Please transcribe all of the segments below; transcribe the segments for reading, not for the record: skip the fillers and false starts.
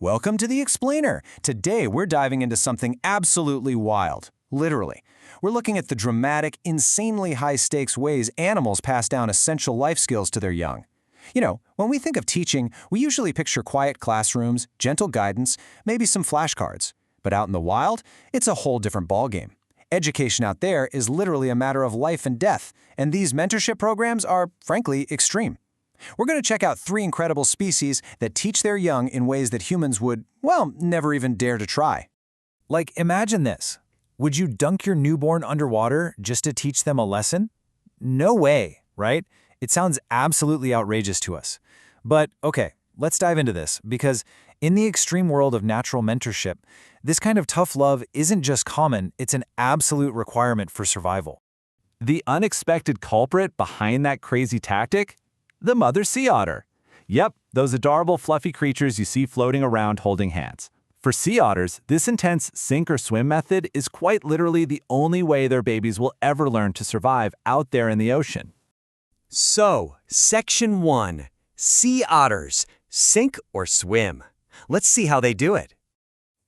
Welcome to the Explainer. Today we're diving into something absolutely wild. Literally. We're looking at the dramatic, insanely high-stakes ways animals pass down essential life skills to their young. You know, when we think of teaching, we usually picture quiet classrooms, gentle guidance, maybe some flashcards. But out in the wild, it's a whole different ballgame. Education out there is literally a matter of life and death, and these mentorship programs are, frankly, extreme. We're going to check out 3 incredible species that teach their young in ways that humans would, well, never even dare to try. Like, imagine this. Would you dunk your newborn underwater just to teach them a lesson? No way, right? It sounds absolutely outrageous to us. But okay, let's dive into this, because in the extreme world of natural mentorship, this kind of tough love isn't just common, it's an absolute requirement for survival. The unexpected culprit behind that crazy tactic? The mother sea otter. Yep, those adorable fluffy creatures you see floating around holding hands. For sea otters, this intense sink or swim method is quite literally the only way their babies will ever learn to survive out there in the ocean. So, Section 1. Sea otters. Sink or swim. Let's see how they do it.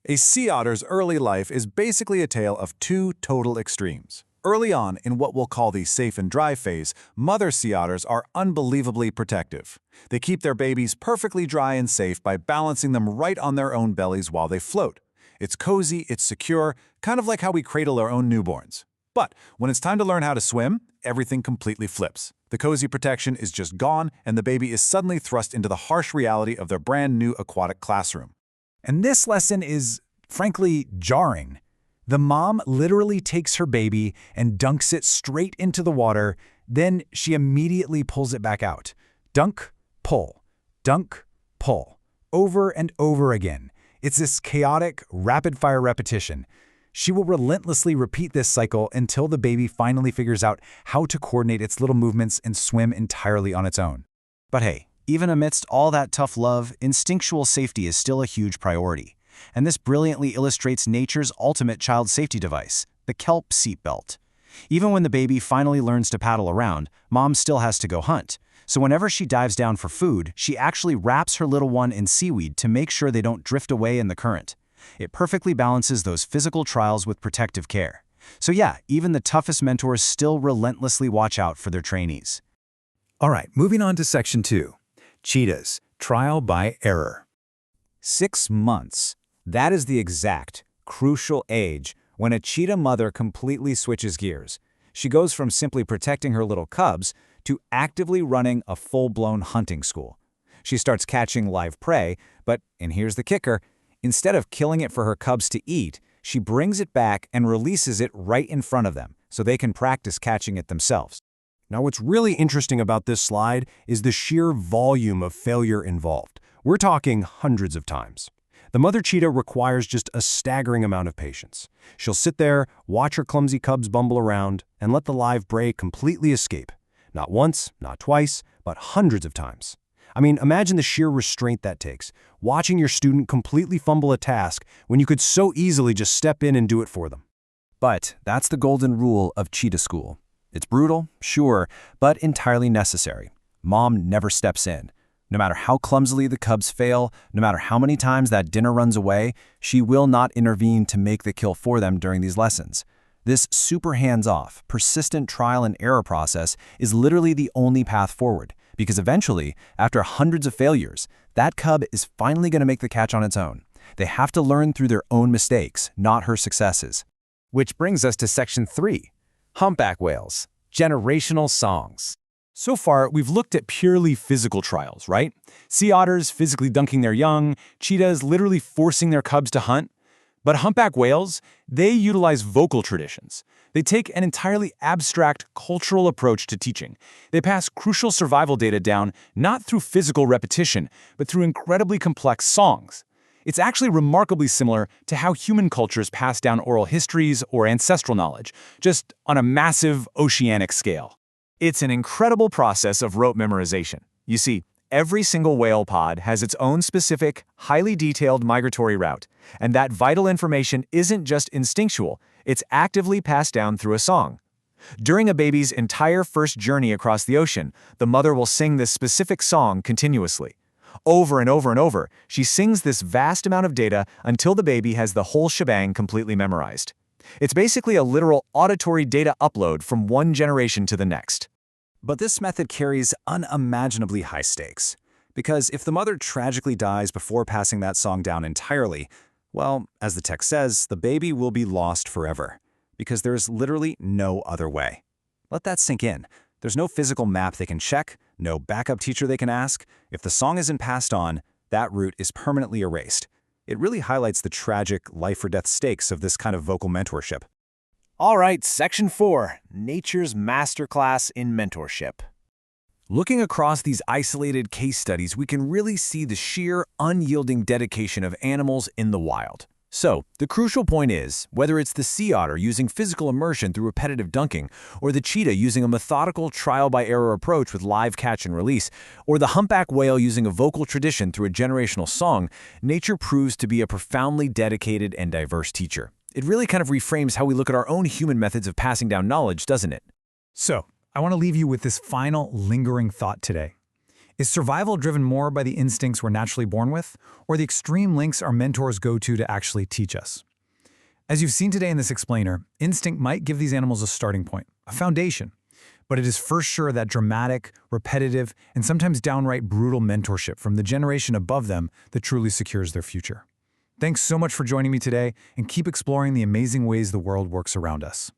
A sea otter's early life is basically a tale of 2 total extremes. Early on, in what we'll call the safe and dry phase, mother sea otters are unbelievably protective. They keep their babies perfectly dry and safe by balancing them right on their own bellies while they float. It's cozy, it's secure, kind of like how we cradle our own newborns. But when it's time to learn how to swim, everything completely flips. The cozy protection is just gone, and the baby is suddenly thrust into the harsh reality of their brand new aquatic classroom. And this lesson is, frankly, jarring. The mom literally takes her baby and dunks it straight into the water, then she immediately pulls it back out. Dunk, pull, over and over again. It's this chaotic, rapid-fire repetition. She will relentlessly repeat this cycle until the baby finally figures out how to coordinate its little movements and swim entirely on its own. But hey, even amidst all that tough love, instinctual safety is still a huge priority. And this brilliantly illustrates nature's ultimate child safety device, the kelp seatbelt. Even when the baby finally learns to paddle around, mom still has to go hunt. So whenever she dives down for food, she actually wraps her little one in seaweed to make sure they don't drift away in the current. It perfectly balances those physical trials with protective care. So yeah, even the toughest mentors still relentlessly watch out for their trainees. All right, moving on to Section 2. Cheetahs, trial by error. 6 months. That is the exact, crucial age when a cheetah mother completely switches gears. She goes from simply protecting her little cubs to actively running a full-blown hunting school. She starts catching live prey, but, and here's the kicker, instead of killing it for her cubs to eat, she brings it back and releases it right in front of them so they can practice catching it themselves. Now, what's really interesting about this slide is the sheer volume of failure involved. We're talking hundreds of times. The mother cheetah requires just a staggering amount of patience. She'll sit there, watch her clumsy cubs bumble around, and let the live prey completely escape. Not once, not twice, but hundreds of times. I mean, imagine the sheer restraint that takes, watching your student completely fumble a task when you could so easily just step in and do it for them. But that's the golden rule of cheetah school. It's brutal, sure, but entirely necessary. Mom never steps in. No matter how clumsily the cubs fail, no matter how many times that dinner runs away, she will not intervene to make the kill for them during these lessons. This super hands-off, persistent trial and error process is literally the only path forward, because eventually, after hundreds of failures, that cub is finally going to make the catch on its own. They have to learn through their own mistakes, not her successes. Which brings us to Section 3. Humpback whales, generational songs. So far, we've looked at purely physical trials, right? Sea otters physically dunking their young, cheetahs literally forcing their cubs to hunt. But humpback whales, they utilize vocal traditions. They take an entirely abstract cultural approach to teaching. They pass crucial survival data down not through physical repetition, but through incredibly complex songs. It's actually remarkably similar to how human cultures pass down oral histories or ancestral knowledge, just on a massive oceanic scale. It's an incredible process of rote memorization. You see, every single whale pod has its own specific, highly detailed migratory route, and that vital information isn't just instinctual, it's actively passed down through a song. During a baby's entire first journey across the ocean, the mother will sing this specific song continuously. Over and over and over, she sings this vast amount of data until the baby has the whole shebang completely memorized. It's basically a literal auditory data upload from one generation to the next. But this method carries unimaginably high stakes. Because if the mother tragically dies before passing that song down entirely, well, as the text says, the baby will be lost forever. Because there's literally no other way. Let that sink in. There's no physical map they can check, no backup teacher they can ask. If the song isn't passed on, that route is permanently erased. It really highlights the tragic life-or-death stakes of this kind of vocal mentorship. All right, Section 4, Nature's Masterclass in Mentorship. Looking across these isolated case studies, we can really see the sheer, unyielding dedication of animals in the wild. So, the crucial point is, whether it's the sea otter using physical immersion through repetitive dunking, or the cheetah using a methodical trial-by-error approach with live catch and release, or the humpback whale using a vocal tradition through a generational song, nature proves to be a profoundly dedicated and diverse teacher. It really kind of reframes how we look at our own human methods of passing down knowledge, doesn't it? So, I want to leave you with this final lingering thought today. Is survival driven more by the instincts we're naturally born with, or the extreme lengths our mentors go to actually teach us? As you've seen today in this explainer, instinct might give these animals a starting point, a foundation, but it is for sure that dramatic, repetitive, and sometimes downright brutal mentorship from the generation above them that truly secures their future. Thanks so much for joining me today, and keep exploring the amazing ways the world works around us.